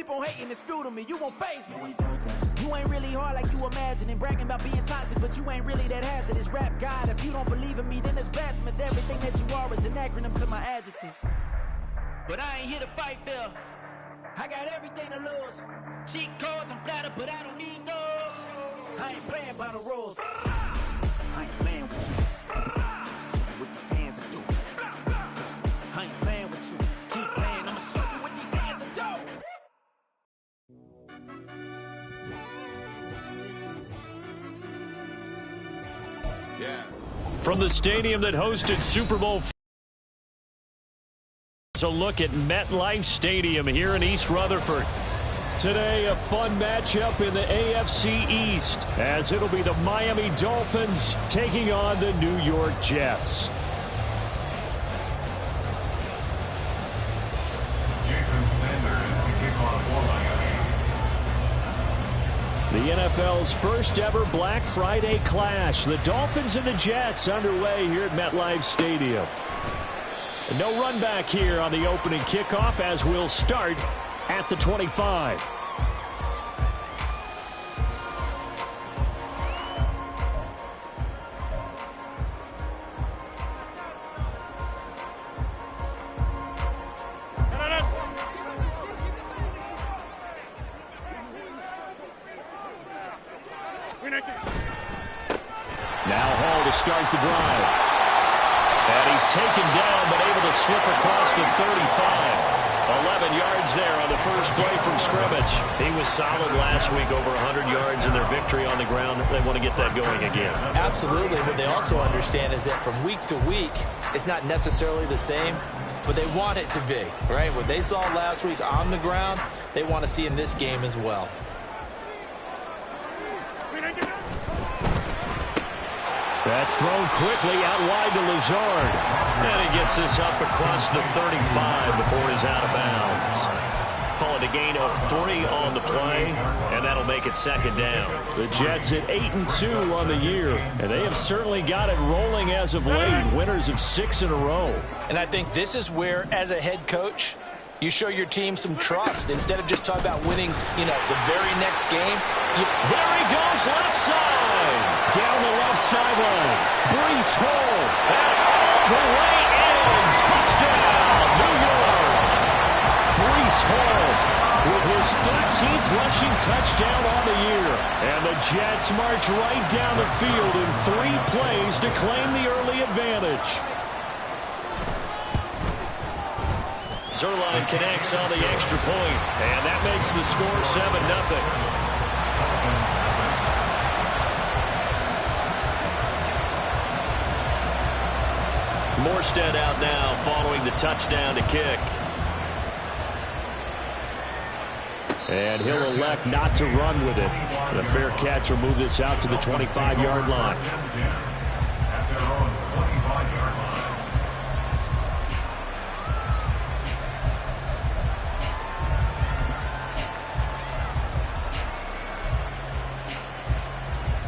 keep on hating, it's fuel to me. You won't faze me. You ain't really hard like you imagine, and bragging about being toxic, but you ain't really that hazardous. Rap God, if you don't believe in me, then it's blasphemous. Everything that you are is an acronym to my adjectives. But I ain't here to fight, Phil. I got everything to lose. Cheat codes, I'm flattered, but I don't need those. I ain't playing by the rules. I ain't playing with you. Show you what these hands are doing. I ain't playing with you. Keep playing, I'ma show you what these hands are doing. Yeah. From the stadium that hosted Super Bowl, a look at MetLife Stadium here in East Rutherford. Today, a fun matchup in the AFC East, as it'll be the Miami Dolphins taking on the New York Jets. Jason Sanders to kick off for Miami. The NFL's first ever Black Friday clash. The Dolphins and the Jets underway here at MetLife Stadium. And no run back here on the opening kickoff, as we'll start at the 25. Now Hall to start the drive. And he's taken down, but able to slip across the 35. 11 yards there on the first play from scrimmage. He was solid last week, over 100 yards in their victory on the ground. They want to get that going again. Absolutely. What they also understand is that from week to week, it's not necessarily the same, but they want it to be, right? What they saw last week on the ground, they want to see in this game as well. That's thrown quickly out wide to Lazard. And he gets this up across the 35 before he's out of bounds. Call it a gain of 3 on the play, and that'll make it second down. The Jets at 8-2 on the year, and they have certainly got it rolling as of late. Winners of 6 in a row. And I think this is where, as a head coach, you show your team some trust. Instead of just talking about winning, the very next game. There he goes, left side. Down the left sideline. Breece Hall. And all the way in. Touchdown, New York. Breece Hall with his 13th rushing touchdown on the year. And the Jets march right down the field in 3 plays to claim the early advantage. Zuerlein connects on the extra point, and that makes the score 7-0. Morstead out now following the touchdown to kick. And he'll elect not to run with it. The fair catch will move this out to the 25-yard line. At their own 25-yard line.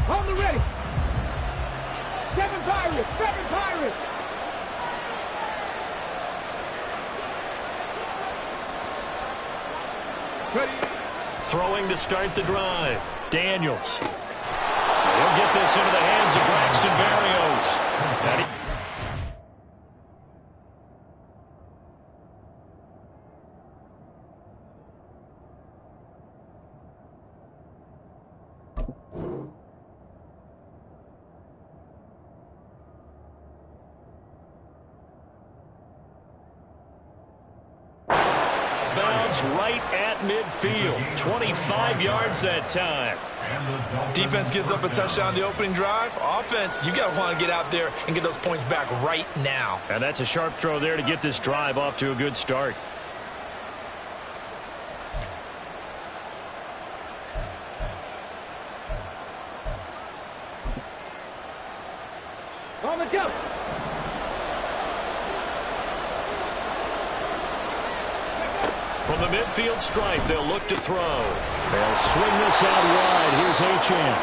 On the ready. 7 Pirates. 7 Pirates. Ready. Throwing to start the drive. Daniels. He'll get this into the hands of Braxton Berrios. And right at midfield. 25 yards that time. Defense gives up a touchdown on the opening drive. Offense, you got to want to get out there and get those points back right now. And that's a sharp throw there to get this drive off to a good start. On the jump. From the midfield stripe, they'll look to throw. They'll swing this out wide. Here's Achane.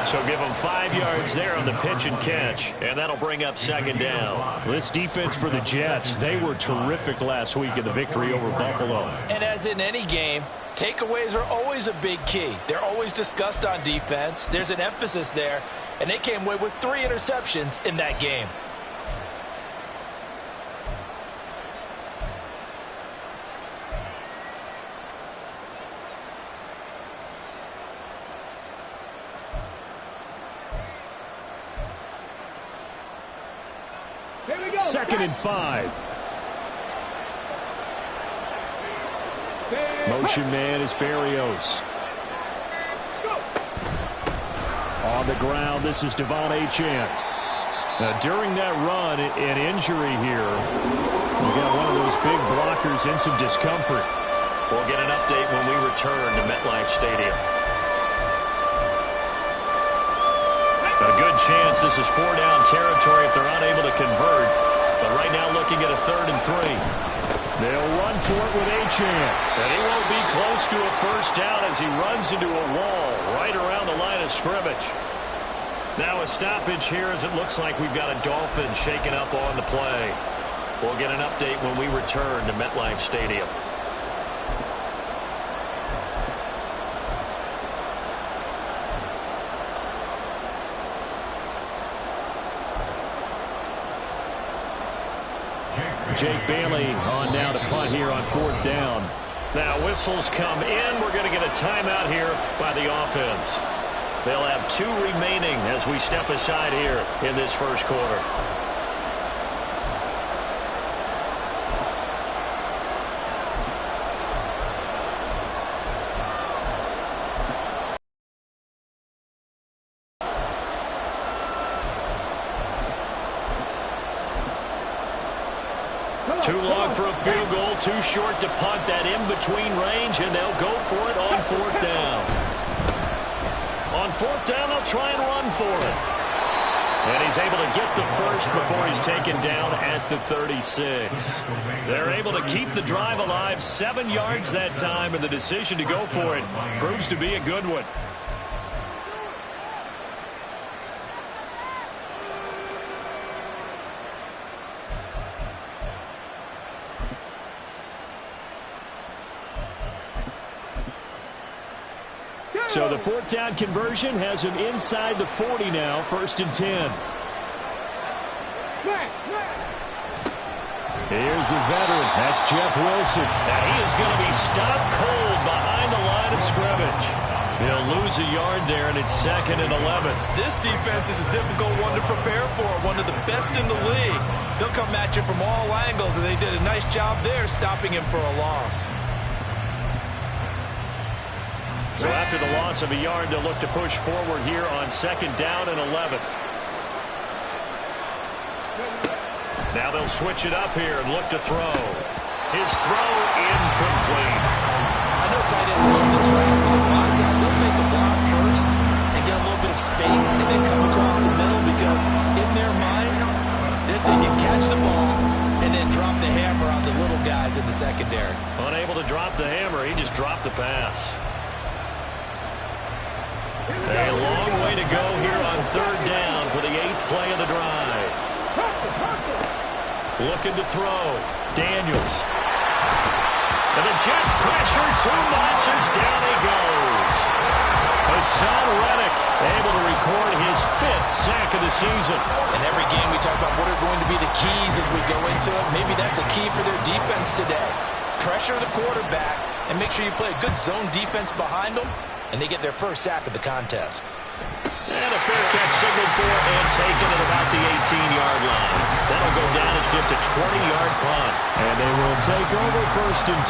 So give them 5 yards there on the pitch and catch, and that'll bring up second down. This defense for the Jets, they were terrific last week in the victory over Buffalo. And as in any game, takeaways are always a big key. They're always discussed on defense. There's an emphasis there, and they came away with 3 interceptions in that game. Second and 5. Motion man is Berrios. On the ground, this is Devon Achane. Now, during that run, an injury here. We got one of those big blockers in some discomfort. We'll get an update when we return to MetLife Stadium. A good chance this is 4-down territory if they're unable to convert. But right now looking at a 3rd and 3. They'll run for it with Achane. And he won't be close to a first down as he runs into a wall right around the line of scrimmage. Now a stoppage here as it looks like we've got a Dolphin shaken up on the play. We'll get an update when we return to MetLife Stadium. Jake Bailey on now to punt here on 4th down. Now whistles come in. We're going to get a timeout here by the offense. They'll have 2 remaining as we step aside here in this first quarter. Too long for a field goal, too short to punt that in-between range, and they'll go for it on 4th down. On 4th down, they'll try and run for it. And he's able to get the first before he's taken down at the 36. They're able to keep the drive alive, 7 yards that time, and the decision to go for it proves to be a good one. So the 4th down conversion has him inside the 40 now, 1st and 10. Here's the veteran. That's Jeff Wilson. Now he is going to be stopped cold behind the line of scrimmage. He'll lose a yard there, and it's 2nd and 11. This defense is a difficult one to prepare for, one of the best in the league. They'll come at you from all angles, and they did a nice job there stopping him for a loss. So after the loss of a yard, they'll look to push forward here on 2nd down and 11. Now they'll switch it up here and look to throw. His throw incomplete. I know tight ends love this, right? Because a lot of times they'll make the block first and get a little bit of space and then come across the middle because in their mind, they're thinking catch the ball and then drop the hammer on the little guys in the secondary. Unable to drop the hammer, he just dropped the pass. A long way to go here on 3rd down for the 8th play of the drive. Looking to throw. Daniels. And the Jets pressure 2 notches. Down he goes. Hassan Reddick able to record his 5th sack of the season. In every game we talk about what are going to be the keys as we go into it. Maybe that's a key for their defense today. Pressure the quarterback and make sure you play a good zone defense behind them. And they get their first sack of the contest. And a fair catch signaled for and taken at about the 18-yard line. That'll go down as just a 20-yard punt. And they will take over 1st and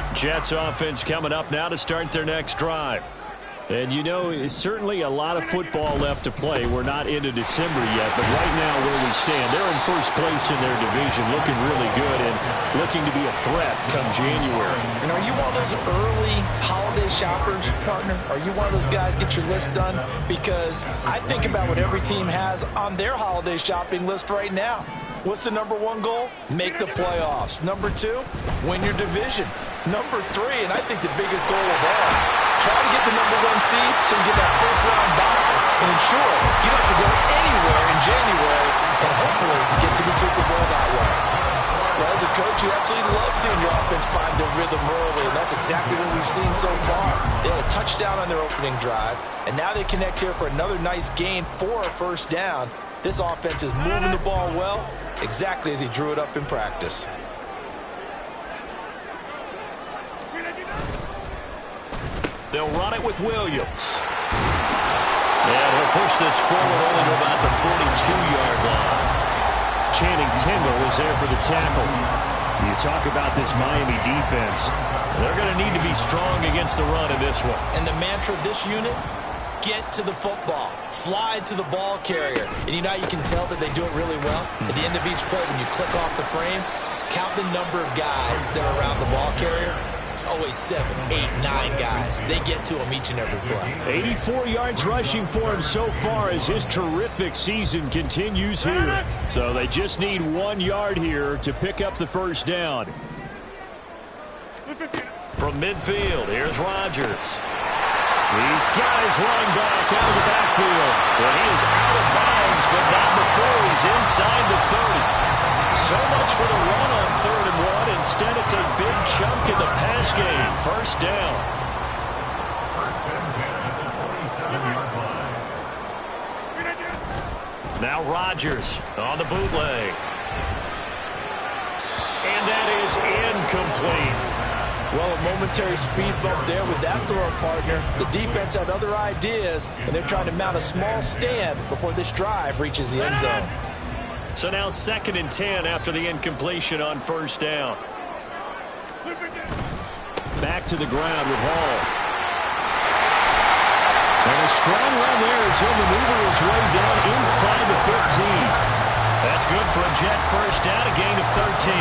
10. Jets offense coming up now to start their next drive. And you know, it's certainly a lot of football left to play. We're not into December yet, but right now where we stand, they're in first place in their division, looking really good and looking to be a threat come January. And are you one of those early holiday shoppers, partner? Are you one of those guys get your list done? Because I think about what every team has on their holiday shopping list right now. What's the number one goal? Make the playoffs. Number 2, win your division. Number 3, and I think the biggest goal of all, try to get the number 1 seed so you get that first round bye and ensure you don't have to go anywhere in January and hopefully get to the Super Bowl that way. Well, as a coach, you absolutely love seeing your offense find their rhythm early, and that's exactly what we've seen so far. They had a touchdown on their opening drive, and now they connect here for another nice gain for a first down. This offense is moving the ball well, exactly as he drew it up in practice. They'll run it with Williams. And he'll push this forward only to about the 42-yard line. Channing Tindall is there for the tackle. You talk about this Miami defense. They're going to need to be strong against the run in this one. And the mantra of this unit, get to the football. Fly to the ball carrier. And you know how you can tell that they do it really well? At the end of each play, when you click off the frame, count the number of guys that are around the ball carrier. It's always 7, 8, 9 guys. They get to him each and every play. 84 yards rushing for him so far as his terrific season continues here. So they just need 1 yard here to pick up the first down. From midfield, here's Rodgers. He's got his running back out of the backfield. But he is out of bounds, but not before he's inside the 30. So much for the run on 3rd and 1. Instead, it's a big chunk in the pass game. First down. Now Rodgers on the bootleg. And that is incomplete. Well, a momentary speed bump there with that throw, partner. The defense had other ideas, and they're trying to mount a small stand before this drive reaches the end zone. So now 2nd and 10 after the incompletion on first down. Back to the ground with Hall. And a strong run there as he'll maneuver his way down inside the 15. That's good for a Jet first down, a gain of 13.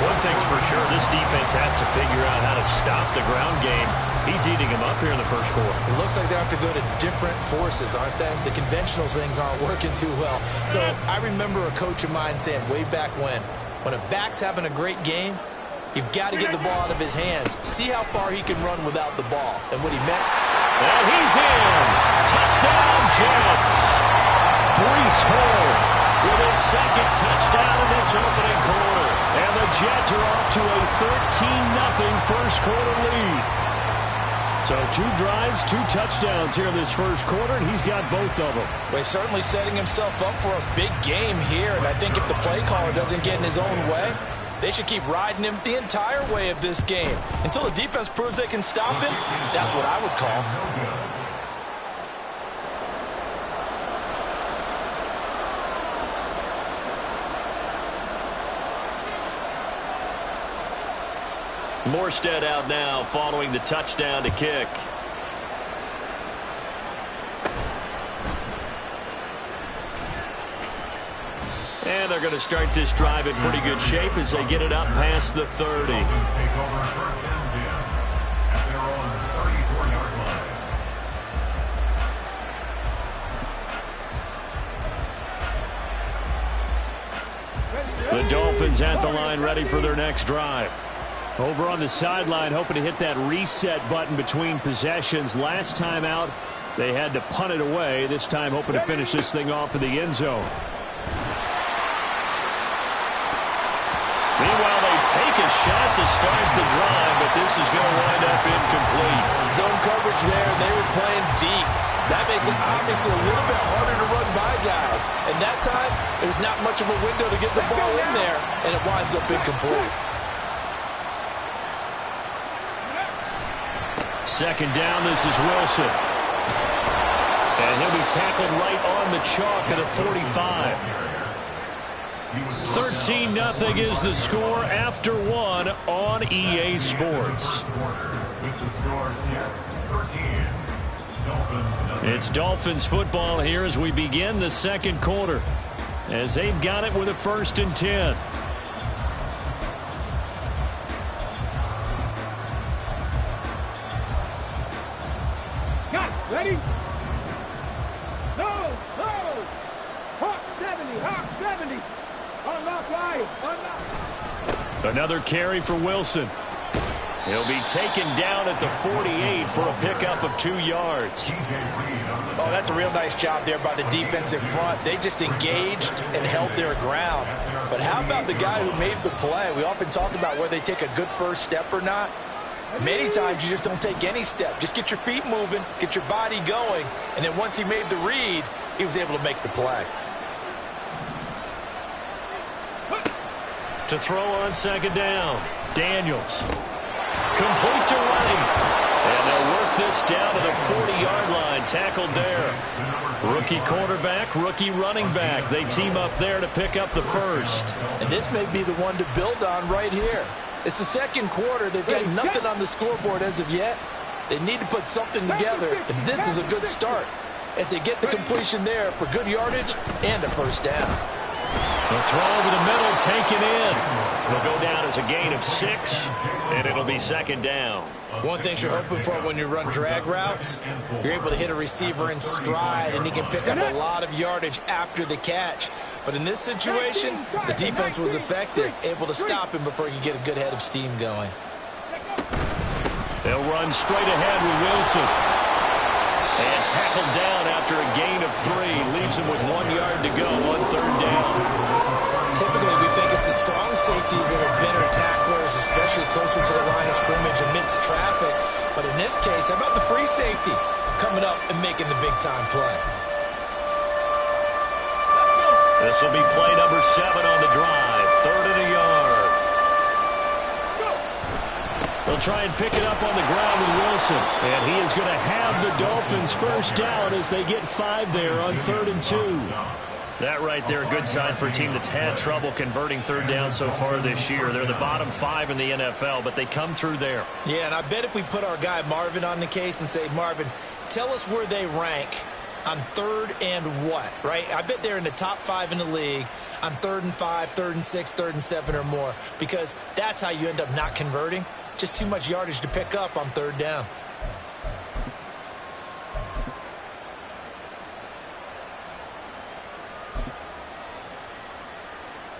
One thing's for sure, this defense has to figure out how to stop the ground game. He's eating them up here in the first quarter. It looks like they have to go to different forces, aren't they? The conventional things aren't working too well. So I remember a coach of mine saying way back when a back's having a great game, you've got to get the ball out of his hands. See how far he can run without the ball. And what he meant? And he's in. Touchdown, Jets. Breece Hall with his 2nd touchdown in this opening quarter. And the Jets are off to a 13-0 first quarter lead. So 2 drives, 2 touchdowns here in this first quarter, and he's got both of them. Well, he's certainly setting himself up for a big game here. And I think if the play caller doesn't get in his own way, they should keep riding him the entire way of this game. Until the defense proves they can stop him, that's what I would call. Morstead out now following the touchdown to kick. And they're going to start this drive in pretty good shape as they get it up past the 30. The Dolphins at the line ready for their next drive. Over on the sideline, hoping to hit that reset button between possessions. Last time out, they had to punt it away. This time, hoping to finish this thing off in the end zone. Meanwhile, they take a shot to start the drive, but this is going to wind up incomplete. Zone coverage there. They were playing deep. That makes it obviously a little bit harder to run by guys. And that time, there's not much of a window to get the ball in there, and it winds up incomplete. 2nd down, this is Wilson. And he'll be tackled right on the chalk at the 45. 13-0 is the score after 1 on EA Sports. It's Dolphins football here as we begin the second quarter, as they've got it with a 1st and 10. Got it. Ready? No. Hawk 70. Unlock line. Unlock. Another carry for Wilson. He'll be taken down at the 48 for a pickup of 2 yards. Oh, that's a real nice job there by the defensive front. They just engaged and held their ground. But how about the guy who made the play? We often talk about whether they take a good first step or not. Many times you just don't take any step. Just get your feet moving, get your body going, and then once he made the read, he was able to make the play. To throw on 2nd down, Daniels. Complete to running. And they'll work this down to the 40-yard line. Tackled there. Rookie quarterback, rookie running back. They team up there to pick up the 1st. And this may be the one to build on right here. It's the second quarter. They've got nothing on the scoreboard as of yet. They need to put something together, and this is a good start as they get the completion there for good yardage and a 1st down. The throw over the middle, taken in. It'll go down as a gain of 6, and it'll be 2nd down. One thing you're hoping for when you run drag routes, you're able to hit a receiver in stride, and he can pick up a lot of yardage after the catch. But in this situation, the defense was effective, able to stop him before he could get a good head of steam going. They'll run straight ahead with Wilson. And tackled down after a gain of 3. Leaves him with 1 yard to go on 3rd down. Typically, we think it's the strong safeties that are better tacklers, especially closer to the line of scrimmage amidst traffic. But in this case, how about the free safety coming up and making the big-time play? This will be play number 7 on the drive. 3rd and a yard. They'll try and pick it up on the ground with Wilson. And he is going to have the Dolphins 1st down as they get 5 there on 3rd and 2. That right there, a good sign for a team that's had trouble converting 3rd down so far this year. They're the bottom 5 in the NFL, but they come through there. Yeah, and I bet if we put our guy Marvin on the case and say, Marvin, tell us where they rank on 3rd and what, right? I bet they're in the top 5 in the league on 3rd and 5, 3rd and 6, 3rd and 7 or more, because that's how you end up not converting. Just too much yardage to pick up on 3rd down.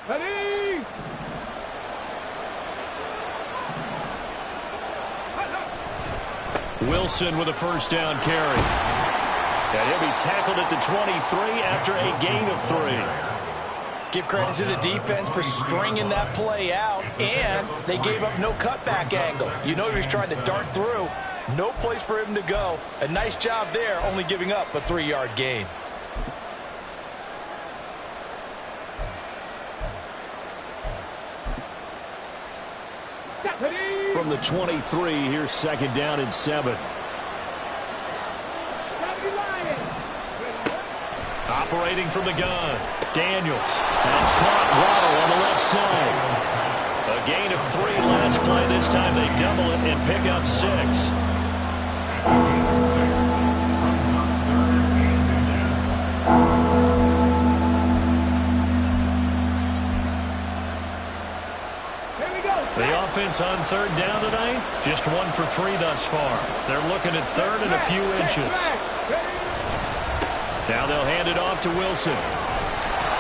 Ready? Wilson with a 1st down carry. And he'll be tackled at the 23 after a gain of 3. Give credit to the defense for stringing that play out, and they gave up no cutback angle. You know he was trying to dart through. No place for him to go. A nice job there, only giving up a 3-yard gain. From the 23, here's 2nd down and 7. Operating from the gun, Daniels. That's caught Waddle on the left side. A gain of 3 last play. This time they double it and pick up 6. The offense on 3rd down tonight, just 1 for 3 thus far. They're looking at 3rd and a few inches. Now they'll hand it off to Wilson.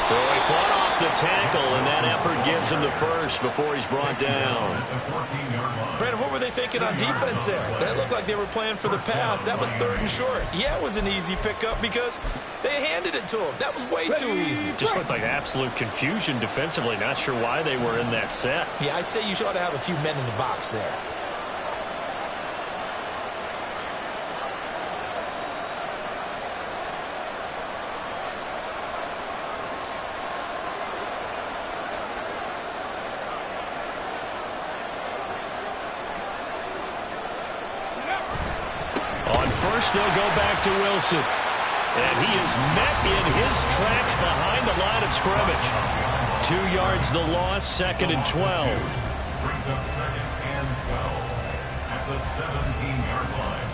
So he fought off the tackle, and that effort gives him the 1st before he's brought down. Brandon, what were they thinking on defense there? That looked like they were playing for the pass. That was 3rd and short. Yeah, it was an easy pickup because they handed it to him. That was way too easy. Just looked like absolute confusion defensively. Not sure why they were in that set. Yeah, I'd say you ought to have a few men in the box there. They'll go back to Wilson. And he is met in his tracks behind the line of scrimmage. 2 yards the loss, 2nd and 12. Brings up 2nd and 12 at the 17-yard line.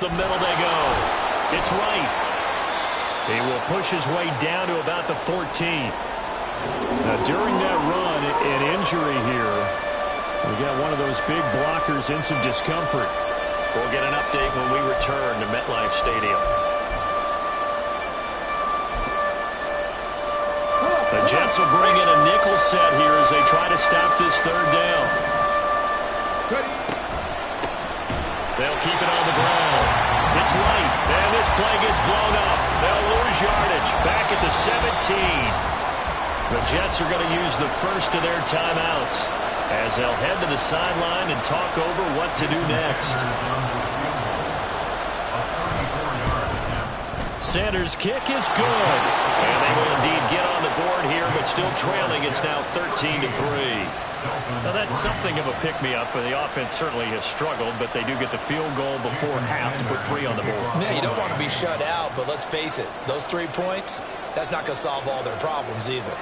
the middle they go. It's right. He will push his way down to about the 14. Now, during that run, an injury here. We got one of those big blockers in some discomfort. We'll get an update when we return to MetLife Stadium. The Jets will bring in a nickel set here as they try to stop this third down. They'll keep it on the ground. It's right, and this play gets blown up. They'll lose yardage back at the 17. The Jets are going to use the first of their timeouts as they'll head to the sideline and talk over what to do next. Sanders' kick is good. And they will indeed get on the board here, but still trailing. It's now 13-3. Now that's something of a pick-me-up, and the offense certainly has struggled, but they do get the field goal before half to put 3 on the board. Yeah, you don't want to be shut out, but let's face it, those 3 points, that's not going to solve all their problems either.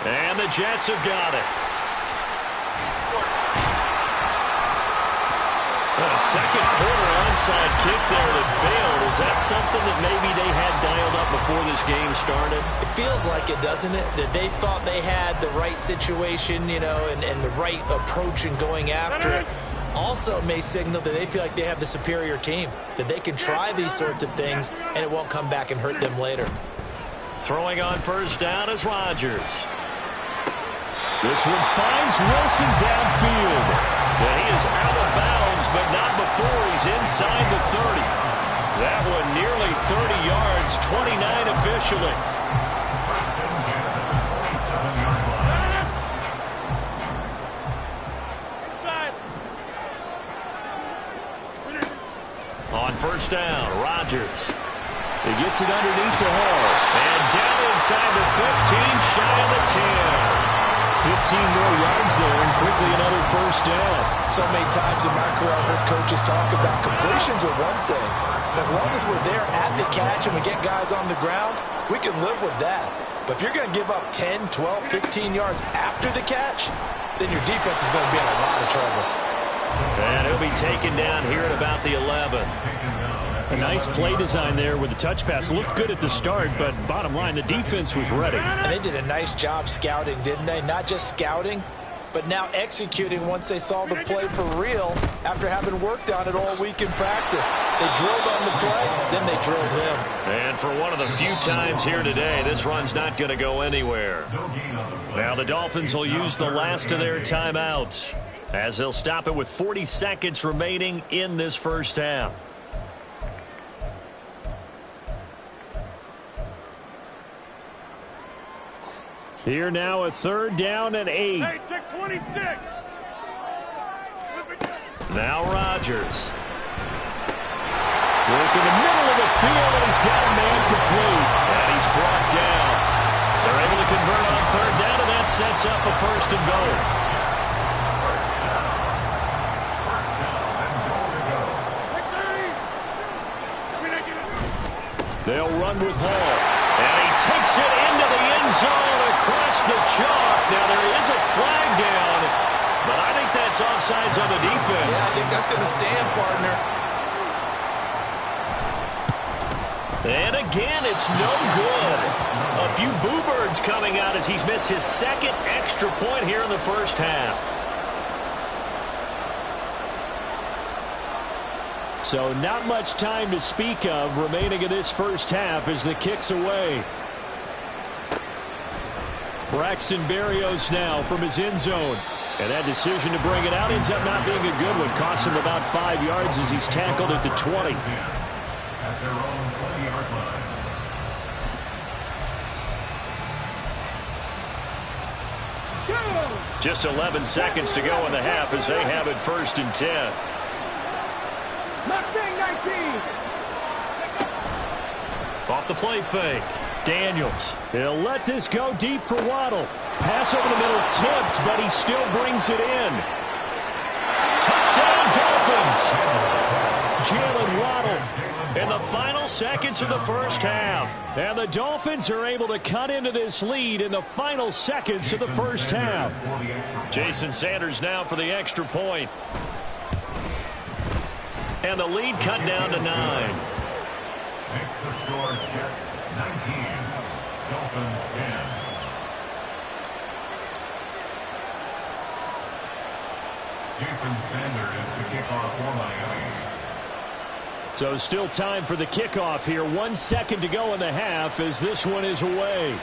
And the Jets have got it. A second quarter onside kick there that failed. Is that something that maybe they had dialed up before this game started? It feels like it, doesn't it? That they thought they had the right situation, you know, and the right approach in going after it. Also may signal that they feel like they have the superior team, that they can try these sorts of things and it won't come back and hurt them later. Throwing on first down is Rodgers. This one finds Wilson downfield. And he is out of bounds, but not before he's inside the 30. That one nearly 30 yards, 29 officially. On first down, Rodgers. He gets it underneath to Hall. And down inside the 15, shy of the 10. 15 more yards there, and quickly another first down. So many times in my career I've heard coaches talk about completions are one thing. As long as we're there at the catch and we get guys on the ground, we can live with that. But if you're going to give up 10, 12, 15 yards after the catch, then your defense is going to be in a lot of trouble. And he'll be taken down here at about the 11. A nice play design there with the touch pass. Looked good at the start, but bottom line, the defense was ready. And they did a nice job scouting, didn't they? Not just scouting, but now executing once they saw the play for real after having worked on it all week in practice. They drilled on the play, then they drilled him. And for one of the few times here today, this run's not going to go anywhere. Now the Dolphins will use the last of their timeouts as they'll stop it with 40 seconds remaining in this first half. Here now a third down and 8. Hey, check 26. Now Rodgers. Work in the middle of the field, and he's got a man complete. And he's brought down. They're able to convert on third down, and that sets up a first and goal. They'll run with Hall. And he takes it into the end zone across the chalk. Now there is a flag down, but I think that's offsides on the defense. Yeah, I think that's going to stand, partner. And again, it's no good. A few boo birds coming out as he's missed his second extra point here in the first half. So not much time to speak of remaining in this first half as the kick's away. Braxton Berrios now from his end zone. And that decision to bring it out ends up not being a good one. Costs him about 5 yards as he's tackled at the 20. At their own 20-yard line. Just 11 seconds to go in the half as they have it first and 10. Mustang 19. Off the play fake. Daniels. He'll let this go deep for Waddle. Pass over the middle tipped, but he still brings it in. Touchdown Dolphins. Jalen Waddle. And the final seconds of the first half. And the Dolphins are able to cut into this lead in the final seconds of the first half. Jason Sanders now for the extra point. And the lead cut down to 9. Makes the score Jets 19, Dolphins 10. Jason Sanders to kick off for Miami. So still time for the kickoff here. 1 second to go in the half as this one is away.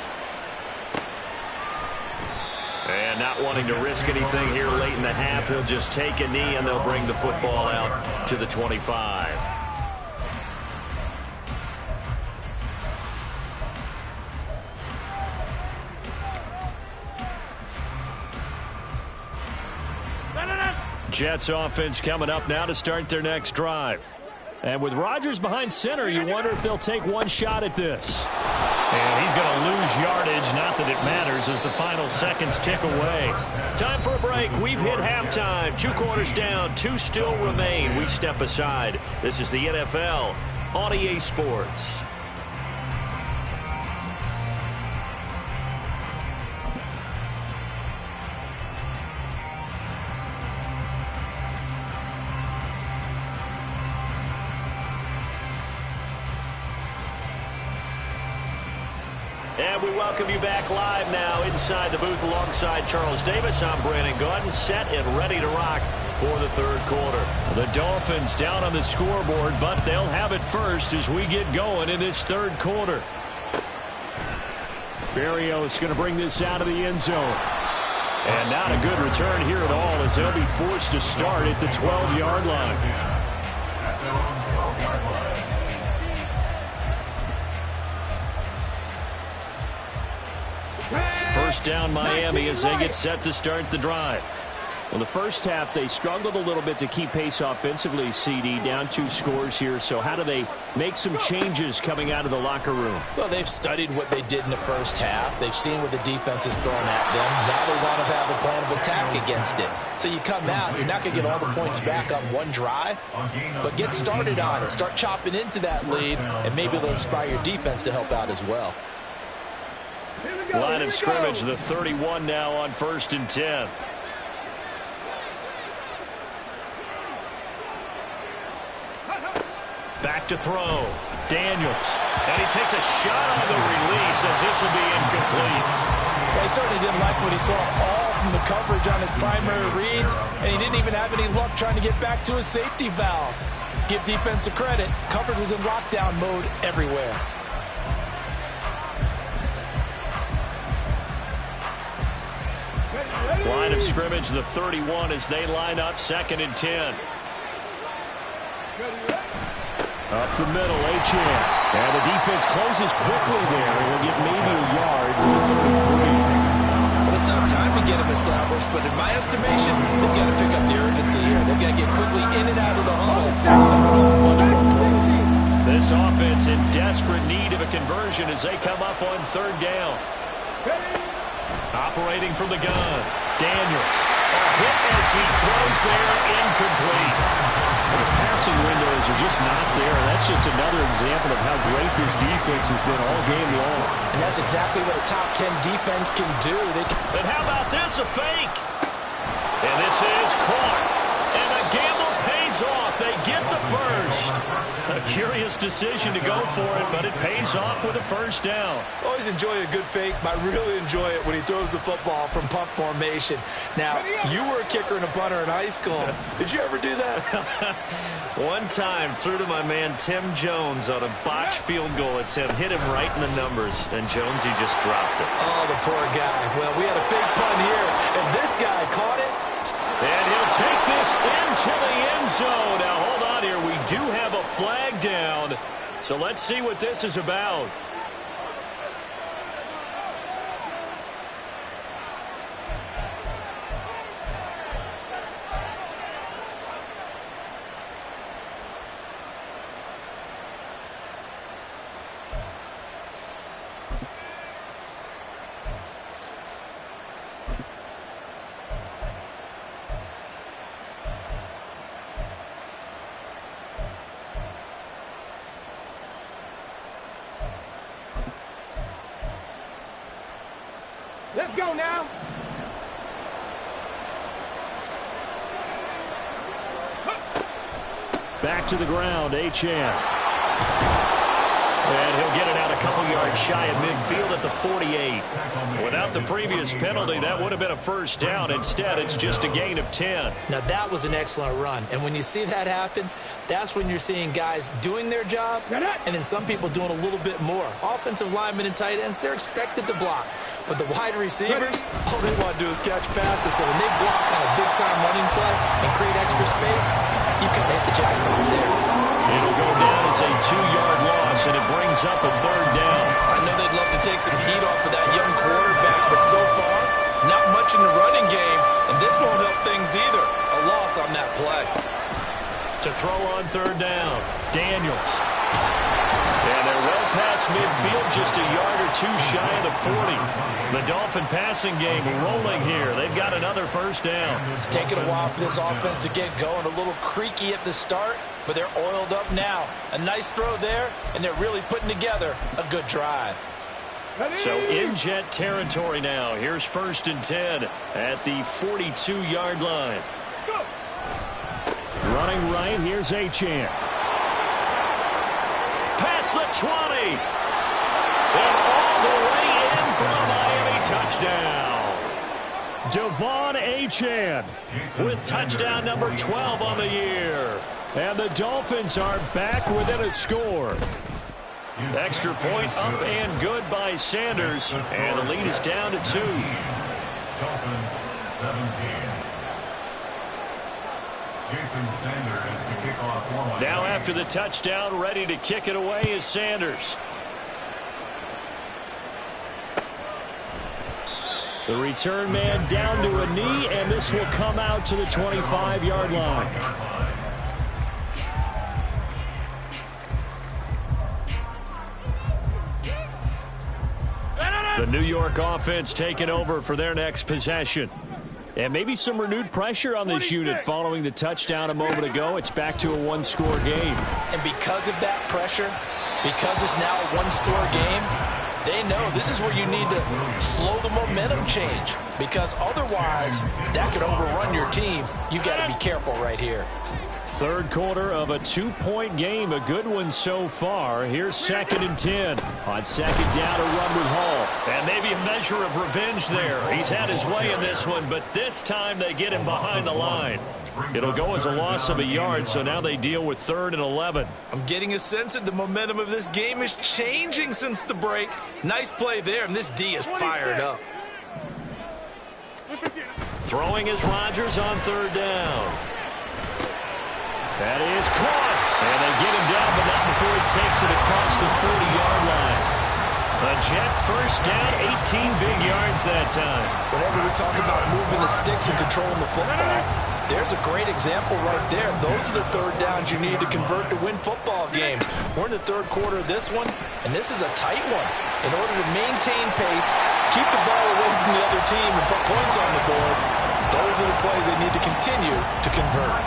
And not wanting to risk anything here late in the half, he'll just take a knee and they'll bring the football out to the 25. Jets offense coming up now to start their next drive. And with Rodgers behind center, you wonder if they'll take one shot at this. And he's going to lose yardage, not that it matters, as the final seconds tick away. Time for a break. We've hit halftime. 2 quarters down, 2 still remain. We step aside. This is the NFL on EA Sports. And we welcome you back live now inside the booth alongside Charles Davis. I'm Brandon Gaudin, set and ready to rock for the third quarter. The Dolphins down on the scoreboard, but they'll have it first as we get going in this third quarter. Berrios going to bring this out of the end zone. And not a good return here at all as they'll be forced to start at the 12-yard line. At their own 12-yard line. First down Miami as they get set to start the drive. Well, the first half, they struggled a little bit to keep pace offensively, CD, down 2 scores here. So how do they make some changes coming out of the locker room? Well, they've studied what they did in the first half. They've seen what the defense is throwing at them. Now they want to have a plan of attack against it. So you come out, you're not going to get all the points back on one drive, but get started on it. Start chopping into that lead, and maybe it'll inspire your defense to help out as well. Line of scrimmage, the 31 now on 1st and 10. Back to throw. Daniels. And he takes a shot on the release as this will be incomplete. Well, he certainly didn't like what he saw all from the coverage on his primary reads, and he didn't even have any luck trying to get back to his safety valve. Give defense a credit. Coverage was in lockdown mode everywhere. Line of scrimmage, the 31 as they line up 2nd and 10. Up the middle, Achane. And the defense closes quickly there. He'll get maybe a yard to the 33. Well, it's not time to get him established, but in my estimation, they've got to pick up the urgency here. They've got to get quickly in and out of the huddle and run up much more plays. This offense in desperate need of a conversion as they come up on 3rd down. Operating from the gun, Daniels. A hit as he throws there, incomplete. Well, the passing windows are just not there. That's just another example of how great this defense has been all game long. And that's exactly what a top 10 defense can do. And how about this, a fake? And this is caught. And a gamble pays off. They get the first. A curious decision to go for it, but it pays off with a first down. Always enjoy a good fake, but I really enjoy it when he throws the football from punt formation. Now, you were a kicker and a punter in high school. Did you ever do that? One time, threw to my man Tim Jones on a botched field goal attempt. Hit him right in the numbers, and Jonesy just dropped it. Oh, the poor guy. Well, we had a fake punt here, and this guy caught it. And he'll take this into the end zone. Now, hold on here. We do have a flag down. So let's see what this is about. Let's go now. Back to the ground, Achane. And he'll get it out a couple yards shy of midfield at the 48. Without the previous penalty, that would have been a first down. Instead, it's just a gain of 10. Now, that was an excellent run. And when you see that happen, that's when you're seeing guys doing their job and then some people doing a little bit more. Offensive linemen and tight ends, they're expected to block. But the wide receivers, all they want to do is catch passes. So when they block on a big-time running play and create extra space, you've got to hit the jackpot there. It'll go down as a 2-yard loss, and it brings up a third down. I know they'd love to take some heat off of that young quarterback, but so far, not much in the running game, and this won't help things either. A loss on that play. To throw on third down, Daniels. And they're well past midfield, just a yard or two shy of the 40. The Dolphin passing game rolling here. They've got another first down. It's taken a while for this offense to get going. A little creaky at the start, but they're oiled up now. A nice throw there, and they're really putting together a good drive. So in Jet territory now. Here's 1st and 10 at the 42-yard line. Running right, here's Achane. Past the 20. And all the way in for a Miami touchdown. Devon Achane with touchdown number 12 on the year. And the Dolphins are back within a score. Extra point up and good by Sanders. And the lead is down to 2. Dolphins 17. Jason Sanders to kick off one. Now after the touchdown, ready to kick it away is Sanders. The return man down to a knee, and this will come out to the 25-yard line. The New York offense taking over for their next possession. And maybe some renewed pressure on this unit following the touchdown a moment ago. It's back to a one-score game. And because of that pressure, because it's now a one-score game, they know this is where you need to slow the momentum change. Because otherwise, that could overrun your team. You've got to be careful right here. Third quarter of a 2-point game. A good one so far. Here's 2nd and 10. On 2nd down, a run with Hall. And maybe a measure of revenge there. He's had his way in this one, but this time they get him behind the line. It'll go as a loss of a yard, so now they deal with 3rd and 11. I'm getting a sense that the momentum of this game is changing since the break. Nice play there, and this D is fired up. Throwing is Rodgers on 3rd down. That is caught. And they get him down, but not before he takes it across the 40-yard line. A Jet first down, 18 big yards that time. Whenever we talk about moving the sticks and controlling the football, there's a great example right there. Those are the third downs you need to convert to win football games. We're in the third quarter of this one, and this is a tight one. In order to maintain pace, keep the ball away from the other team, and put points on the board, those are the plays they need to continue to convert.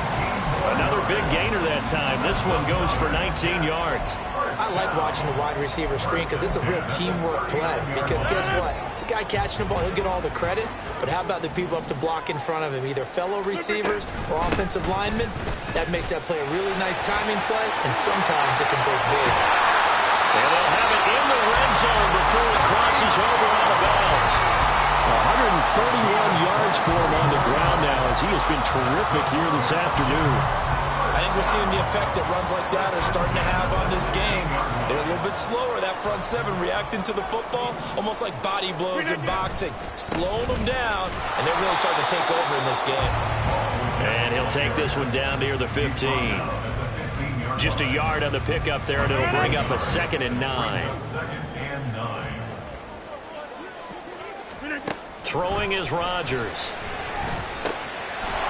Another big gainer that time. This one goes for 19 yards. I like watching the wide receiver screen because it's a real teamwork play. Because guess what? The guy catching the ball, he'll get all the credit. But how about the people up to block in front of him, either fellow receivers or offensive linemen? That makes that play a really nice timing play, and sometimes it can break big. And they'll have it in the red zone before it crosses over out of bounds. 131 yards for him on the ground now as he has been terrific here this afternoon. I think we're seeing the effect that runs like that are starting to have on this game. They're a little bit slower, that front seven, reacting to the football, almost like body blows in boxing, slowing them down, and they're really starting to take over in this game. And he'll take this one down near the 15. Just a yard on the pickup there, and it'll bring up a 2nd and 9. Throwing is Rodgers.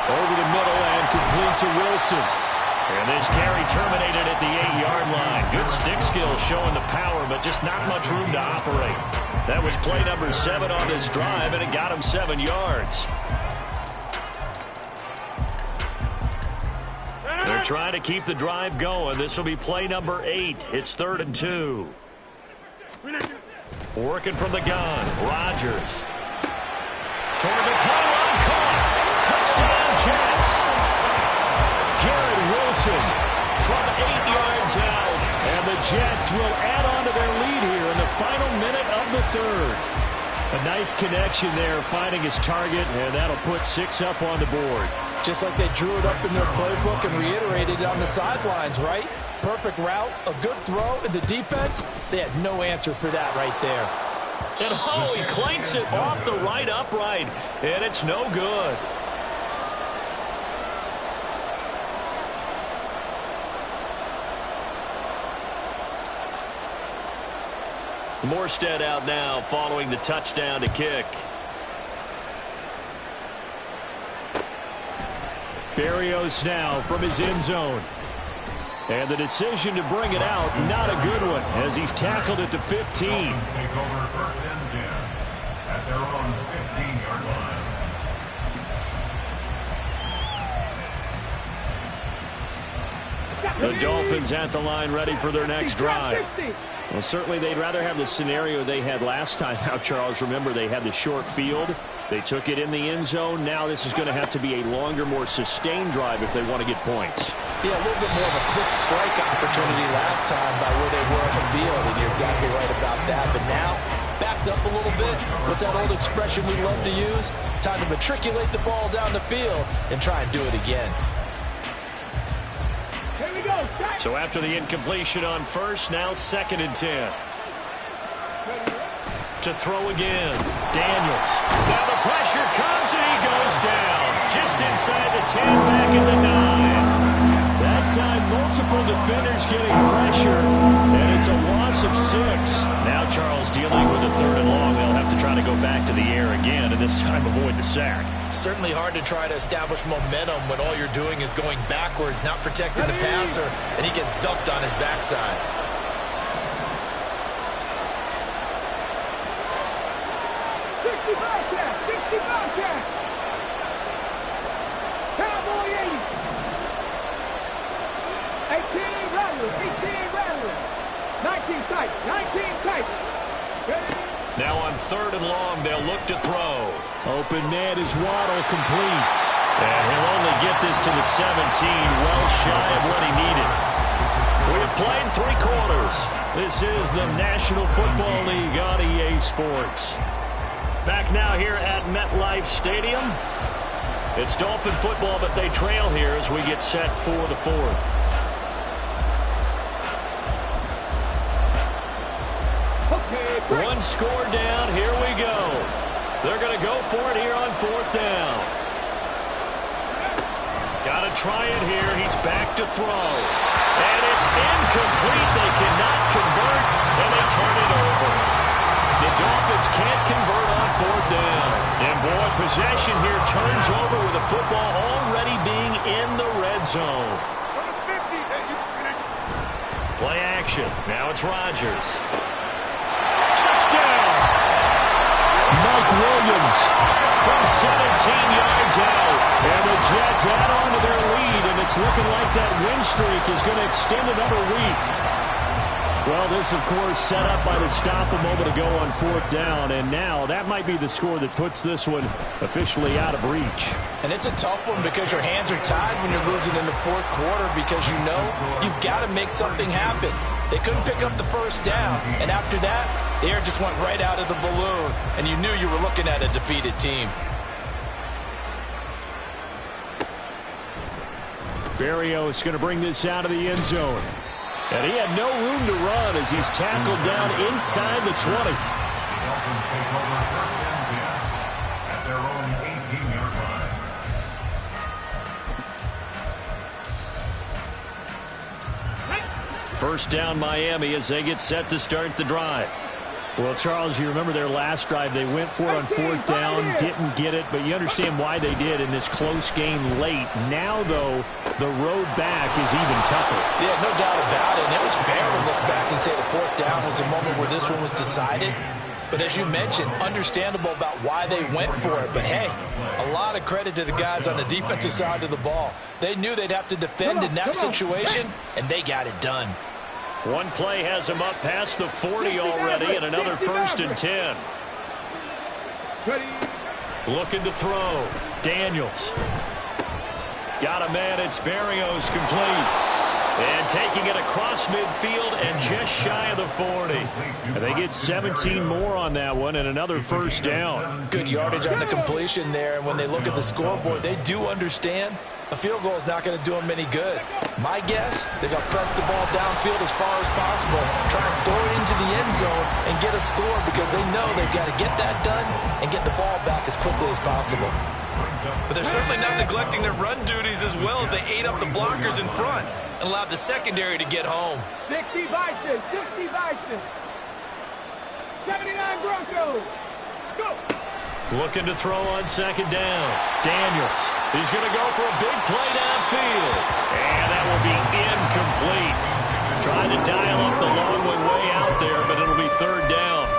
Over the middle and complete to Wilson. And this carry terminated at the 8-yard line. Good stick skills showing the power, but just not much room to operate. That was play number 7 on this drive, and it got him 7 yards. They're trying to keep the drive going. This will be play number 8. It's 3rd and 2. Working from the gun, Rodgers. Toward the pylon, caught. Touchdown, Jets. Garrett Wilson from 8 yards out. And the Jets will add on to their lead here in the final minute of the third. A nice connection there, finding his target, and that'll put 6 up on the board. Just like they drew it up in their playbook and reiterated it on the sidelines, right? Perfect route, a good throw, and the defense, they had no answer for that right there. And oh, he clanks it off the right upright, and it's no good. Morstead out now following the touchdown to kick. Berrios now from his end zone. And the decision to bring it out, not a good one, as he's tackled at the 15. Dolphins take over 1st and 10 at their own 15-yard line. The Dolphins at the line ready for their next drive. Well, certainly they'd rather have the scenario they had last time out, Charles. Remember, they had the short field. They took it in the end zone. Now this is going to have to be a longer, more sustained drive if they want to get points. Yeah, a little bit more of a quick strike opportunity last time by where they were on the field, and you're exactly right about that. But now, backed up a little bit. What's that old expression we love to use? Time to matriculate the ball down the field and try and do it again. Here we go. So after the incompletion on first, now 2nd and 10. To throw again. Daniels. Now the pressure comes and he goes down. Just inside the 10, back at the 9. That time, multiple defenders getting pressure, and it's a loss of 6. Now Charles dealing with a 3rd and long. They'll have to try to go back to the air again, and this time avoid the sack. Certainly hard to try to establish momentum when all you're doing is going backwards, not protecting the passer, and he gets dunked on his backside. Cowboy 80. 18 Rattler, 18 Rattler. 19 tight, 19 tight. Ready? Now on 3rd and long, they'll look to throw. Open man is Waddle, complete. And he'll only get this to the 17, well shy of what he needed. We have played 3 quarters. This is the National Football League on EA Sports. Back now here at MetLife Stadium. It's Dolphin football, but they trail here as we get set for the 4th. Okay, one score down. Here we go. They're going to go for it here on 4th down. Got to try it here. He's back to throw. And it's incomplete. They cannot convert, and they turn it over. The Dolphins can't convert on 4th down. And boy, possession here turns over with the football already being in the red zone. Play action. Now it's Rodgers. Touchdown! Mike Williams from 17 yards out. And the Jets add on to their lead, and it's looking like that win streak is going to extend another week. Well, this, of course, set up by the stop a moment ago on 4th down, and now that might be the score that puts this one officially out of reach. And it's a tough one because your hands are tied when you're losing in the 4th quarter because you know you've got to make something happen. They couldn't pick up the 1st down, and after that, the air just went right out of the balloon, and you knew you were looking at a defeated team. Berrios going to bring this out of the end zone. And he had no room to run as he's tackled down inside the 20. Dolphins take over 1st and 10 at their own 18-yard line. First down Miami as they get set to start the drive. Well, Charles, you remember their last drive. They went for it on 4th down, didn't get it, but you understand why they did in this close game late. Now, though, the road back is even tougher. Yeah, no doubt about it. And it was fair to look back and say the 4th down was a moment where this one was decided. But as you mentioned, understandable about why they went for it. But, hey, a lot of credit to the guys on the defensive side of the ball. They knew they'd have to defend in that situation, and they got it done. One play has him up past the 40 already, and another 1st and 10. Looking to throw. Daniels. Got a man. It's Berrios complete. And taking it across midfield and just shy of the 40. And they get 17 more on that one and another first down. Good yardage on the completion there. And when they look at the scoreboard, they do understand a field goal is not going to do them any good. My guess, they're going to press the ball downfield as far as possible, try and throw it into the end zone and get a score because they know they've got to get that done and get the ball back as quickly as possible. But they're certainly not neglecting their run duties as well as they ate up the blockers in front and allowed the secondary to get home. 60 Bison, 60 Bison. 79 Broncos. Go. Looking to throw on second down. Daniels. He's going to go for a big play downfield. And that will be incomplete. Trying to dial up the long way out there, but it'll be third down.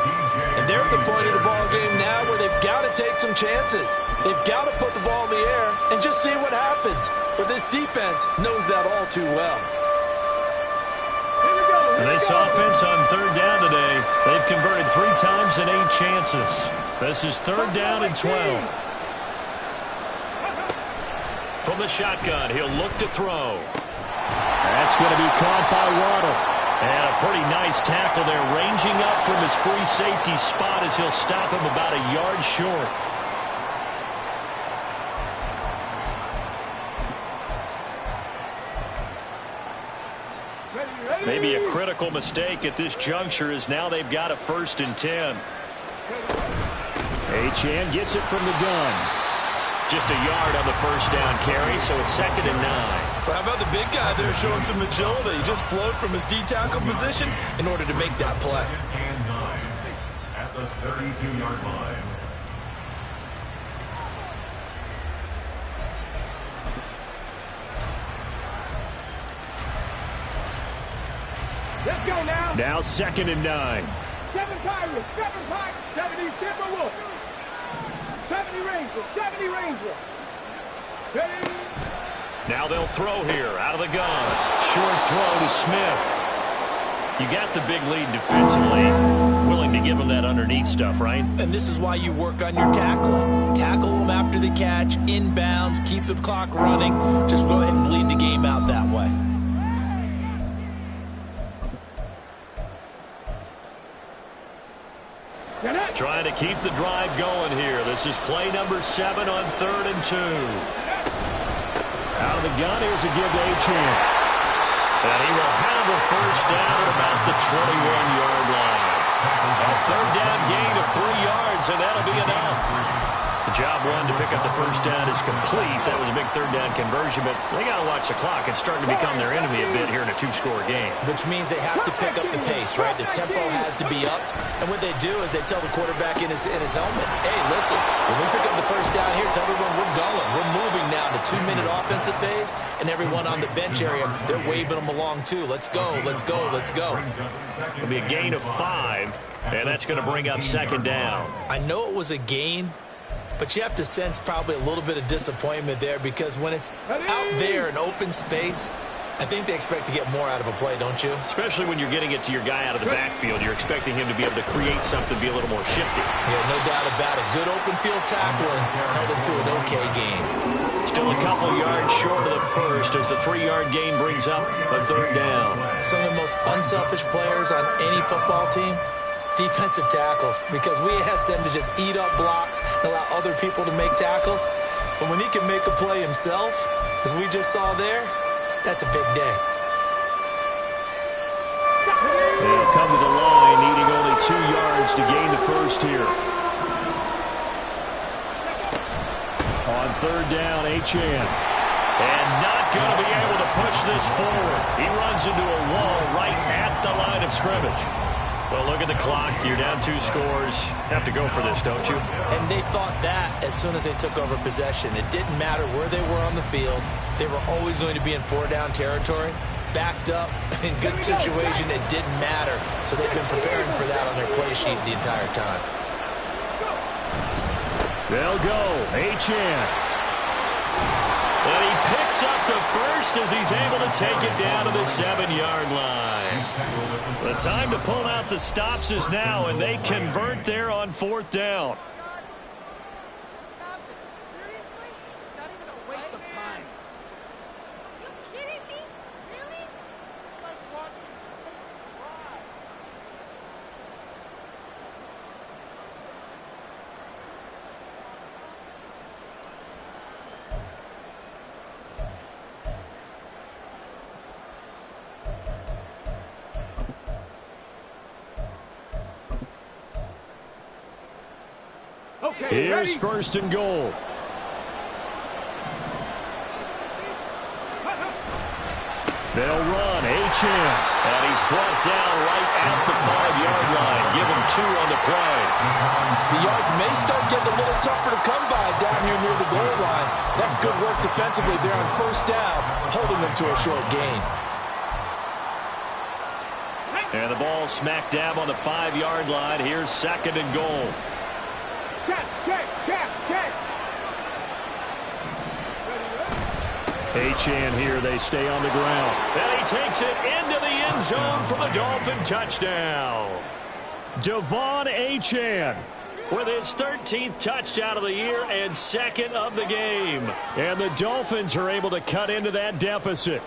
And they're at the point of the ball game now where they've got to take some chances. They've got to put the ball in the air and just see what happens. But this defense knows that all too well. And this offense on third down today, they've converted 3 times in 8 chances. This is third down and 12. From the shotgun, he'll look to throw. That's going to be caught by Waddle. And a pretty nice tackle there, ranging up from his free safety spot as he'll stop him about a yard short. Maybe a critical mistake at this juncture as now they've got a 1st and 10. Achane gets it from the gun. Just a yard on the first down carry, so it's 2nd and 9. Well, how about the big guy there showing some agility? He just flowed from his D-tackle position in order to make that play. And 9 at the 32-yard line. Let's go now. Now 2nd and 9. 7 Pirates, 7 Pirates, 70 Timberwolves, 70 Rangers, 70 Rangers. Ready? Now they'll throw here out of the gun. Short throw to Smith. You got the big lead defensively. Willing to give him that underneath stuff, right? And this is why you work on your tackling. Tackle them after the catch, inbounds, keep the clock running. Just go ahead and bleed the game out that way. Trying to keep the drive going here. This is play number 7 on 3rd and 2. Out of the gun, here's a give to Achane. And he will have a first down at about the 21-yard line. A third down gain of 3 yards, and that'll be enough. The job one to pick up the first down is complete. That was a big third down conversion, but they got to watch the clock. It's starting to become their enemy a bit here in a 2-score game. Which means they have to pick up the pace, right? The tempo has to be upped. And what they do is they tell the quarterback in his helmet, hey, listen, when we pick up the first down here, tell everyone we're going. We're moving now to 2-minute offensive phase, and everyone on the bench area, they're waving them along too. Let's go, let's go, let's go. It'll be a gain of 5, and that's going to bring up 2nd down. I know it was a gain, but you have to sense probably a little bit of disappointment there because when it's out there in open space, I think they expect to get more out of a play, don't you? Especially when you're getting it to your guy out of the backfield. You're expecting him to be able to create something, be a little more shifty. Yeah, no doubt about it. Good open field tackling held it to an okay game. Still a couple yards short of the first as the 3-yard gain brings up a third down. Some of the most unselfish players on any football team, defensive tackles, because we ask them to just eat up blocks and allow other people to make tackles. But when he can make a play himself, as we just saw there, that's a big day. They'll come to the line, needing only 2 yards to gain the first here. On third down, Achane. And not going to be able to push this forward. He runs into a wall right at the line of scrimmage. Well, look at the clock. You're down 2 scores. Have to go for this, don't you? And they thought that as soon as they took over possession. It didn't matter where they were on the field. They were always going to be in 4-down territory. Backed up, in good situation, it didn't matter. So they've been preparing for that on their play sheet the entire time. They'll go. Achane. And he picks up the first as he's able to take it down to the 7-yard line. The time to pull out the stops is now, and they convert there on 4th down. Here's first and goal. They'll run. Achane. And he's brought down right at the 5-yard line. Give him 2 on the play. The yards may start getting a little tougher to come by down here near the goal line. That's good work defensively there on first down, holding them to a short gain. And the ball smack dab on the 5-yard line. Here's second and goal. Check. Achane here. They stay on the ground. And he takes it into the end zone for the Dolphin touchdown. Devon Achane with his 13th touchdown of the year and second of the game. And the Dolphins are able to cut into that deficit.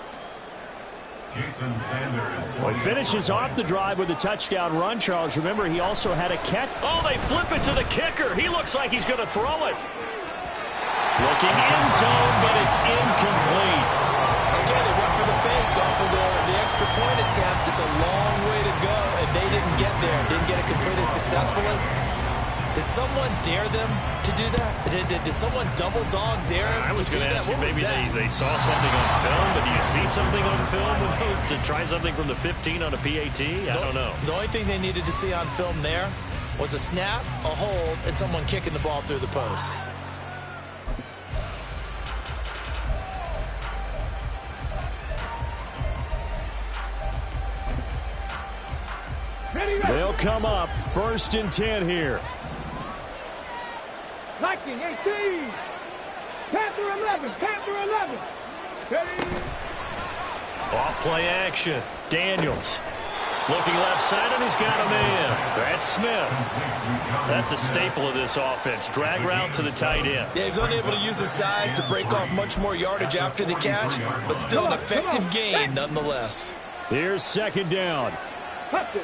Jason Sanders. Well, he finishes off the drive with a touchdown run, Charles. Remember, he also had a catch. Oh, they flip it to the kicker. He looks like he's going to throw it. Looking end zone, but it's incomplete. Again, they went for the fake off of the extra point attempt. It's a long way to go, and they didn't get there. Didn't get it completed successfully. Did someone dare them to do that? Did someone double dog dare them I was to do going to that? ask you, maybe they saw something on film, but do you see something on film to try something from the 15 on a PAT? I don't know. The only thing they needed to see on film there was a snap, a hold, and someone kicking the ball through the post. They'll come up first and 10 here. Viking 18. Panther 11. Ready. Off play action. Daniels. Looking left side, and he's got a man. That's Smith. That's a staple of this offense. Drag route to the tight end. Yeah, he's unable to use his size to break off much more yardage after the catch, but still an effective gain nonetheless. Here's second down. Hustle.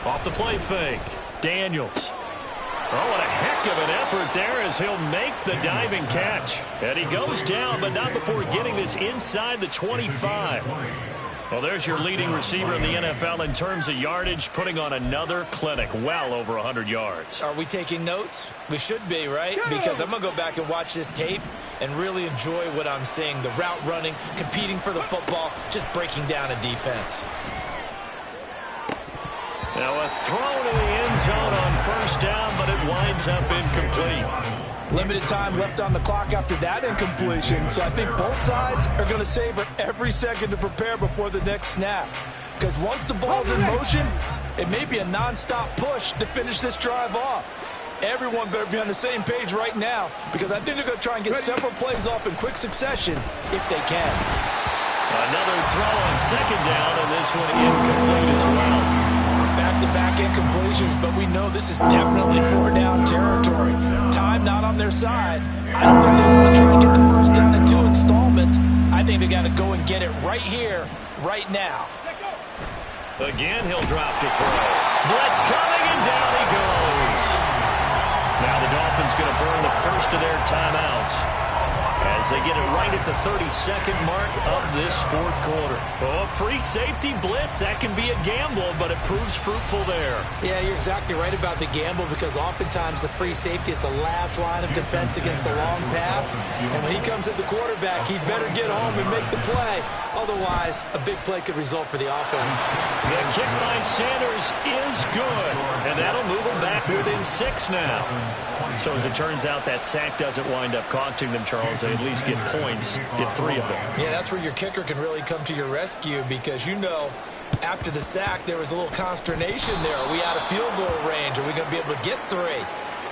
Off the play fake. Daniels. Oh, what a heck of an effort there as he'll make the diving catch. And he goes down, but not before getting this inside the 25. Well, there's your leading receiver in the NFL in terms of yardage, putting on another clinic, well over 100 yards. Are we taking notes? We should be, right? Because I'm going to go back and watch this tape and really enjoy what I'm seeing. The route running, competing for the football, just breaking down a defense. Now a throw to the end zone on first down, but it winds up incomplete. Limited time left on the clock after that incompletion, so I think both sides are going to savor every second to prepare before the next snap. Because once the ball's in motion, it may be a non-stop push to finish this drive off. Everyone better be on the same page right now, because I think they're going to try and get several plays off in quick succession if they can. Another throw on second down, and this one incomplete as well. Back-to-back incompletions, but we know this is definitely 4-down territory. Time not on their side. I don't think they want to try and get the first down in 2 installments. I think they got to go and get it right here, right now. Again, he'll drop to throw. Blitz coming, and down he goes. Now the Dolphins going to burn the first of their timeouts as they get it right at the 32nd mark of this fourth quarter. Oh, a free safety blitz, that can be a gamble, but it proves fruitful there. Yeah, you're exactly right about the gamble, because oftentimes the free safety is the last line of defense against a long pass. And when he comes at the quarterback, he'd better get home and make the play. Otherwise, a big play could result for the offense. The kick by Sanders is good, and that'll move them back within 6 now. So as it turns out, that sack doesn't wind up costing them, Charles. They at least get points, get 3 of them. Yeah, that's where your kicker can really come to your rescue, because you know after the sack there was a little consternation there. Are we out of field goal range? Are we going to be able to get 3?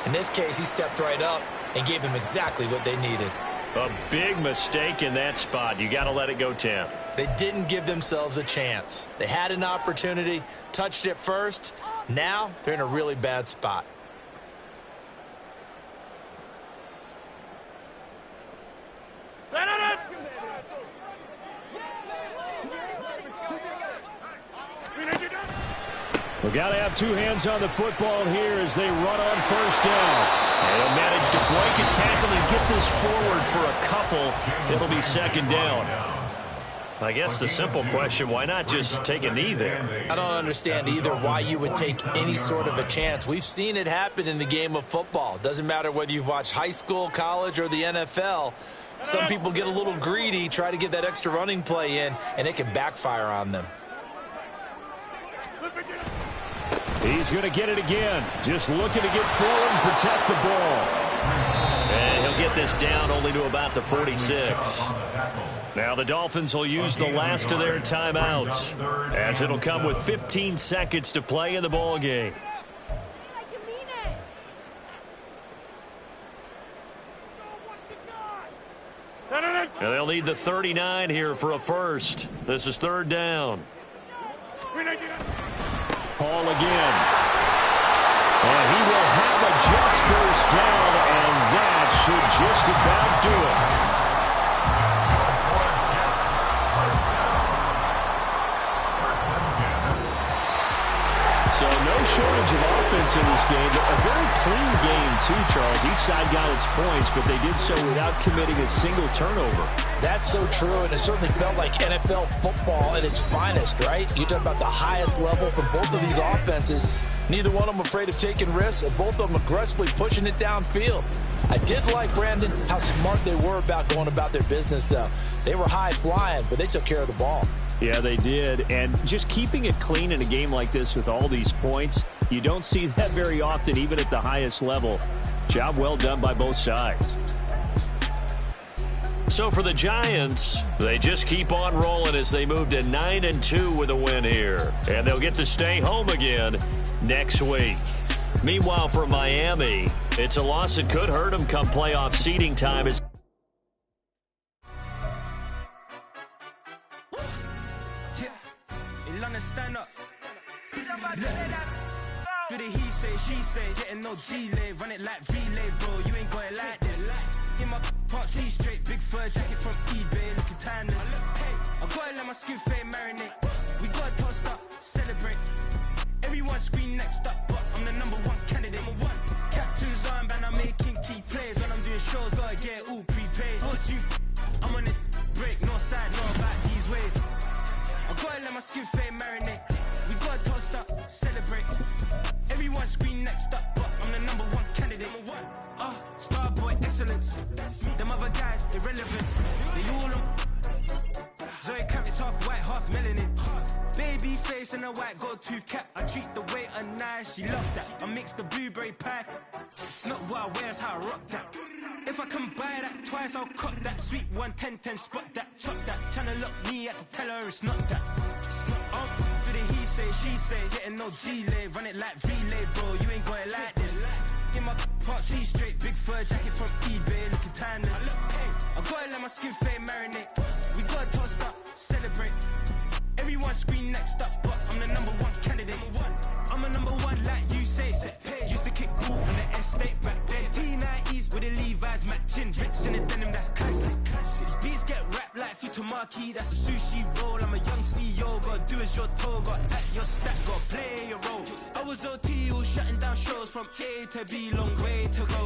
In this case, he stepped right up and gave them exactly what they needed. A big mistake in that spot. You got to let it go, Tim. They didn't give themselves a chance. They had an opportunity, touched it first. Now they're in a really bad spot. We've got to have 2 hands on the football here as they run on first down. They'll manage to break a tackle and get this forward for a couple. It'll be second down. I guess the simple question, why not just take a knee there? I don't understand either why you would take any sort of a chance. We've seen it happen in the game of football. Doesn't matter whether you've watched high school, college, or the NFL. Some people get a little greedy, try to get that extra running play in, and it can backfire on them. He's going to get it again. Just looking to get forward and protect the ball. And he'll get this down only to about the 46. Now the Dolphins will use the last of their timeouts, as it'll come with 15 seconds to play in the ball game. And they'll need the 39 here for a first. This is third down. Hall again. And he will have a Jets first down, and that should just about do it. So no shortage of offense in this game. A very clean game, too, Charles. Each side got its points, but they did so without committing a single turnover. That's so true, and it certainly felt like NFL football at its finest, right? You talk about the highest level for both of these offenses. Neither one of them afraid of taking risks, and both of them aggressively pushing it downfield. I did like, Brandon, how smart they were about going about their business, though. They were high-flying, but they took care of the ball. Yeah, they did. And just keeping it clean in a game like this with all these points, you don't see that very often, even at the highest level. Job well done by both sides. So for the Giants, they just keep on rolling as they move to 9-2 with a win here. And they'll get to stay home again next week. Meanwhile, for Miami, it's a loss that could hurt them come playoff seeding time. Stand up. Do the he say, she say, getting no delay, run it like relay, bro. You ain't got it like this. In my can't see straight, big fur jacket from eBay, looking timeless. I gotta let my skin fade marinate. We gotta toast up, celebrate. Everyone scream next up, but I'm the #1 candidate. Captain's armband, I'm making key plays. When I'm doing shows, gotta get all prepaid. What you? I'm on it, break, no side, no about these ways. I gotta let my skin fade marinate. We gotta toast up, celebrate. Everyone scream next up, but I'm the #1 candidate. Starboy excellence. Them other guys irrelevant. They all on. Zoe Kravitz half white, half melanin. Baby face and a white gold tooth cap. I treat the waiter nice, she love that. I mix the blueberry pie. It's not what I wear, it's how I rock that. If I can buy that twice, I'll cut that. Sweet 110, spot that, chop that. Tryna lock me, I have to tell her it's not that. Do the he say, she say, getting no delay, run it like relay, bro. You ain't got it like this. In my can't see straight, big fur jacket from eBay, looking timeless. I gotta let my skin fade marinate. We gotta toast up, celebrate. Everyone scream next up, but I'm the #1 candidate. I'm a #1 like you say. Used to kick ball on the estate back then. T90s with the Levi's matching. Rips in the denim, that's classic. Beats get wrapped like Futamaki, that's a sushi roll. I'm a young CEO, gotta do as you're told. Gotta act your stack, gotta play your role. I was OT, all shutting down shows from A to B, long way to go.